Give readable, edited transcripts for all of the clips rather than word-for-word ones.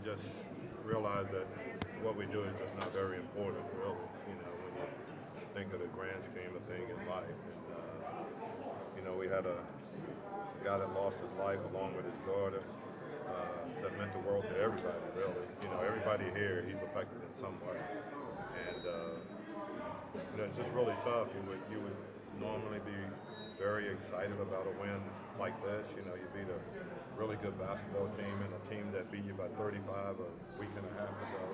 just realize that what we do is just not very important, really. When you think of the grand scheme of thing in life. And we had a guy that lost his life along with his daughter. That meant the world to everybody, really. Everybody here, he's affected in some way. And it's just really tough. You would normally be very excited about a win like this. You beat a really good basketball team and a team that beat you by 35 a week and a half ago.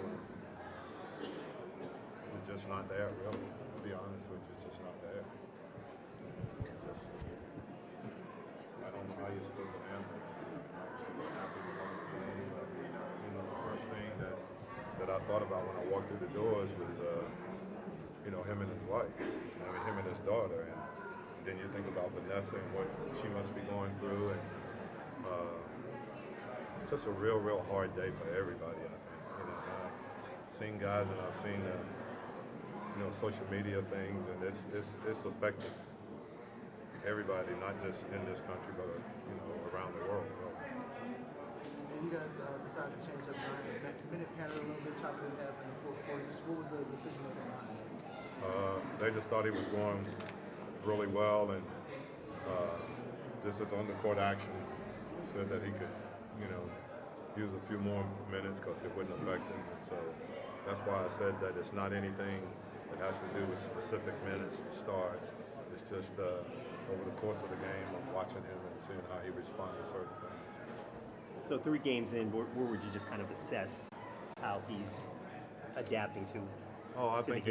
It's just not there, really. To be honest with you, it's just not there. I don't know how you're supposed to handle it. The first thing that I thought about when I walked through the doors was, him and his wife. Him and his daughter. And then you think about Vanessa and what she must be going through. And it's just a real hard day for everybody, I think. I've seen guys and I've seen social media things, and it's affected everybody, not just in this country, but around the world. You guys decided to change up the minute pattern a little bit, chop it in half in the fourth quarter. What was the decision making behind it? They just thought he was going really well, and just as on the court action, said that he could, use a few more minutes because it wouldn't affect him. And so that's why I said that it's not anything that has to do with specific minutes to start. It's just over the course of the game, I'm watching him and seeing how he responds to certain things. So 3 games in, where would you just kind of assess how he's adapting to? I think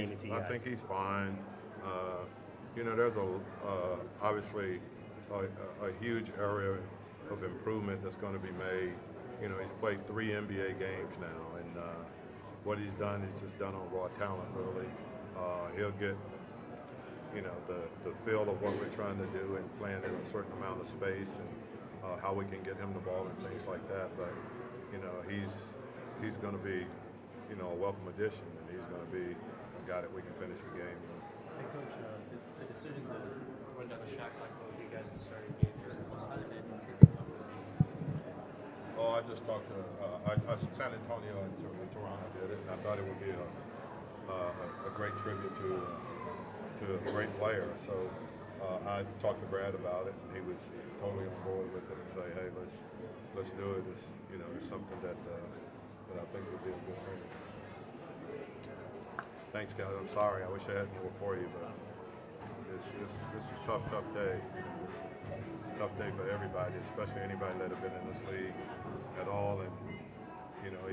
he's fine. There's obviously a huge area of improvement that's going to be made. He's played 3 NBA games now, and what he's done is just done on raw talent, really. He'll get, the feel of what we're trying to do and playing in a certain amount of space and how we can get him the ball and things like that. But, he's going to be, a welcome addition, and he's going to be a guy that we can finish the game with. Hey, Coach, the decision to run down the shot clock with you guys in the starting game, how did that contribute to the game? I just talked to San Antonio and Toronto did it, and I thought it would be a great tribute to a great player. So I talked to Brad about it, and he was totally on board with it and say, hey, let's do it. It's something that I think would be a good thing. Thanks, guys. I'm sorry. I wish I had more for you, but it's a tough day. It's a tough day for everybody, especially anybody that have been in this league at all, and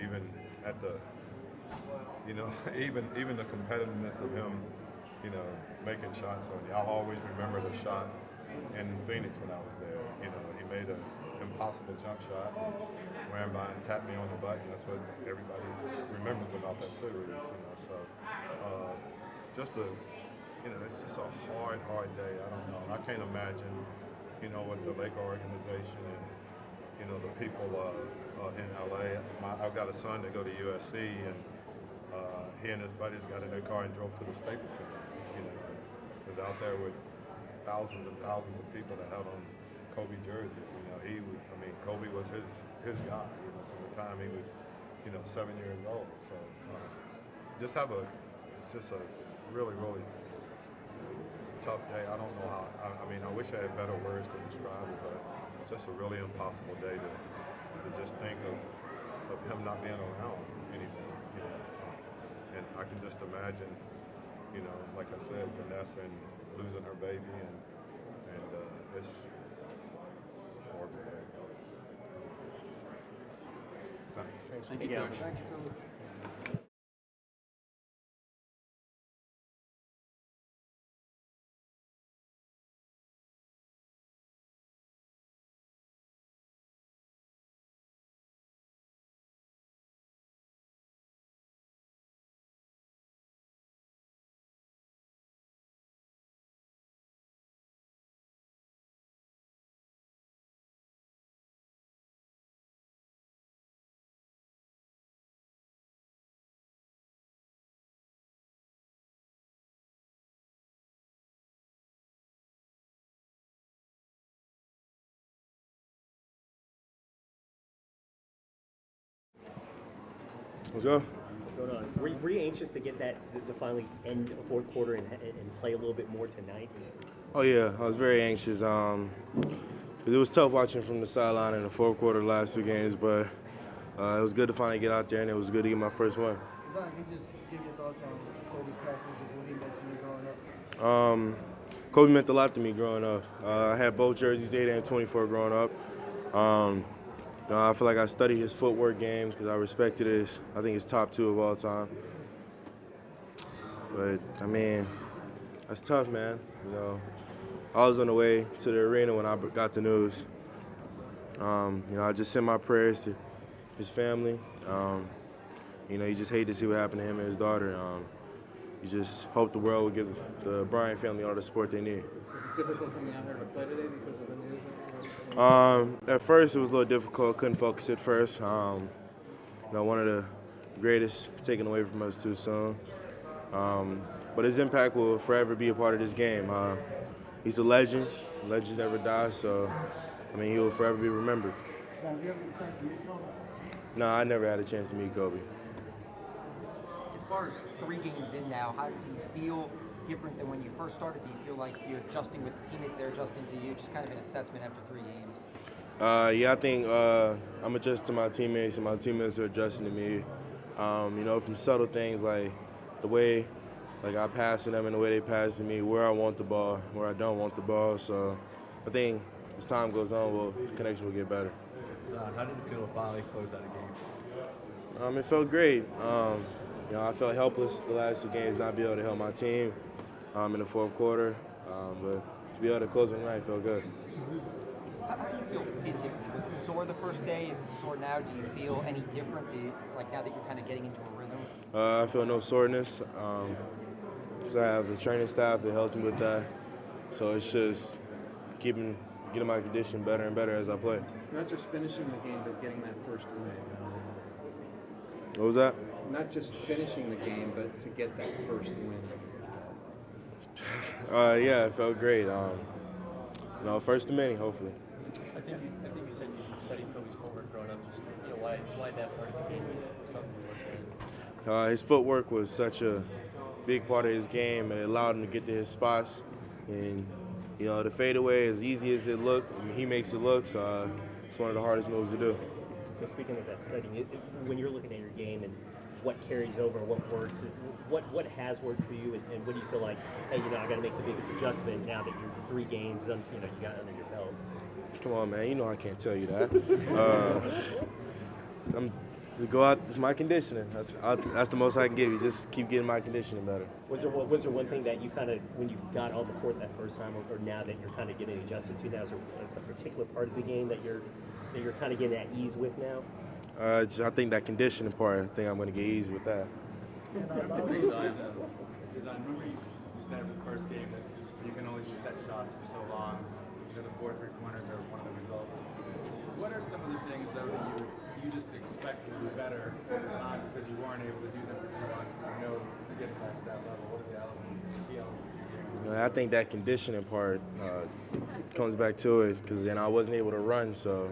even at the even the competitiveness of him, making shots on you. I'll always remember the shot in Phoenix when I was there. He made an impossible jump shot, ran by and tapped me on the butt, and that's what everybody remembers about that series. So it's just a hard day. I don't know. I can't imagine, what the Laker organization and the people in LA. I've got a son that go to USC, and he and his buddies got in their car and drove to the Staples Center. Was out there with thousands and thousands of people that had on Kobe jerseys. Kobe was his guy. From the time he was, 7 years old. So it's just a really tough day. I don't know how. I wish I had better words to describe it, but it's just a really impossible day to just think of him not being around anymore. And I can just imagine, like I said, Vanessa and losing her baby, and it's horrible day. Thanks. Thank you, Coach. Thank you, Coach. Let's go. What's going on? Were you anxious to get that to finally end the fourth quarter and play a little bit more tonight? Oh yeah, I was very anxious. 'Cause it was tough watching from the sideline in the fourth quarter the last 2 games, but it was good to finally get out there, and it was good to get my first win. Zion, can you just give your thoughts on Kobe's passing, just what he meant to you growing up? Kobe meant a lot to me growing up. I had both jerseys, 8 and 24, growing up. I feel like I studied his footwork game because I respected his. I think it's top 2 of all time. But I mean, that's tough, man. I was on the way to the arena when I got the news. I just sent my prayers to his family. You just hate to see what happened to him and his daughter. You just hope the world would give the Bryant family all the support they need. Was it difficult coming out here to play today because of the news? At first, it was a little difficult. Couldn't focus at first. One of the greatest taken away from us too soon. But his impact will forever be a part of this game. He's a legend. Legends never die, so, he will forever be remembered. Zion, did you ever get a chance to meet Kobe? No, I never had a chance to meet Kobe. As far as 3 games in now, how do you feel different than when you first started? Do you feel like you're adjusting with the teammates, they're adjusting to you? Just kind of an assessment after 3 games. Yeah, I think I'm adjusting to my teammates, and my teammates are adjusting to me. From subtle things like the way I pass to them and the way they pass to me, where I want the ball, where I don't want the ball. So I think as time goes on, the connection will get better. How did it feel to finally close out a game? It felt great. I felt helpless the last 2 games, not be able to help my team in the fourth quarter. But to be able to close it right felt good. How do you feel physically? Was it sore the first day? Is it sore now? Do you feel any different? Now that you're kind of getting into a rhythm? I feel no soreness. Because I have a training staff that helps me with that. So it's just getting my condition better and better as I play. Not just finishing the game, but getting that first win. What was that? Not just finishing the game, but to get that first win. Yeah, it felt great. First of many, hopefully. I think you said you studied Kobe's footwork growing up. Just why that part of the game was something you looked at? His footwork was such a big part of his game. It allowed him to get to his spots. And, the fadeaway, as easy as it looked, he makes it look. So it's one of the hardest moves to do. So speaking of that studying, when you're looking at your game and what carries over, what works, what has worked for you, and what do you feel like, hey, I got to make the biggest adjustment now that you're 3 games, you got under your belt? Come on, man. I can't tell you that. I'm to go out. It's my conditioning. That's the most I can give you. Just keep getting my conditioning better. Was there one thing that you kind of, when you got on the court that first time, or now that you're kind of getting adjusted to, now is there a particular part of the game that you're kind of getting at ease with now? I think that conditioning part, I think I'm going to get easy with that. Remember you said in the first game that you can only do set shots for so long. The 4 3-pointers are one of the results. What are some of the things though that you just expect to do better, not because you weren't able to do them for 2 months, but to get back to that level? What are the elements to your game? I think that conditioning part comes back to it because then I wasn't able to run, so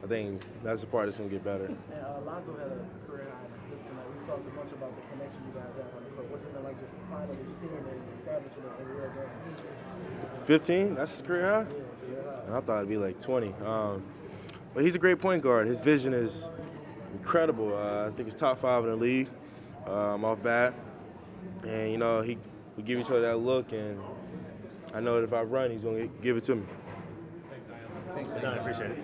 I think that's the part that's going to get better. And Lonzo had a career high in assists tonight. We talked a bunch about the connection you guys have on the court. What's it been like just finally seeing it and establishing it in real game? 15? That's his career high? Yeah. And I thought it'd be like 20. But he's a great point guard. His vision is incredible. I think he's top 5 in the league off bat. And, we give each other that look, and I know that if I run, he's going to give it to me. Thanks, Zion. I appreciate it.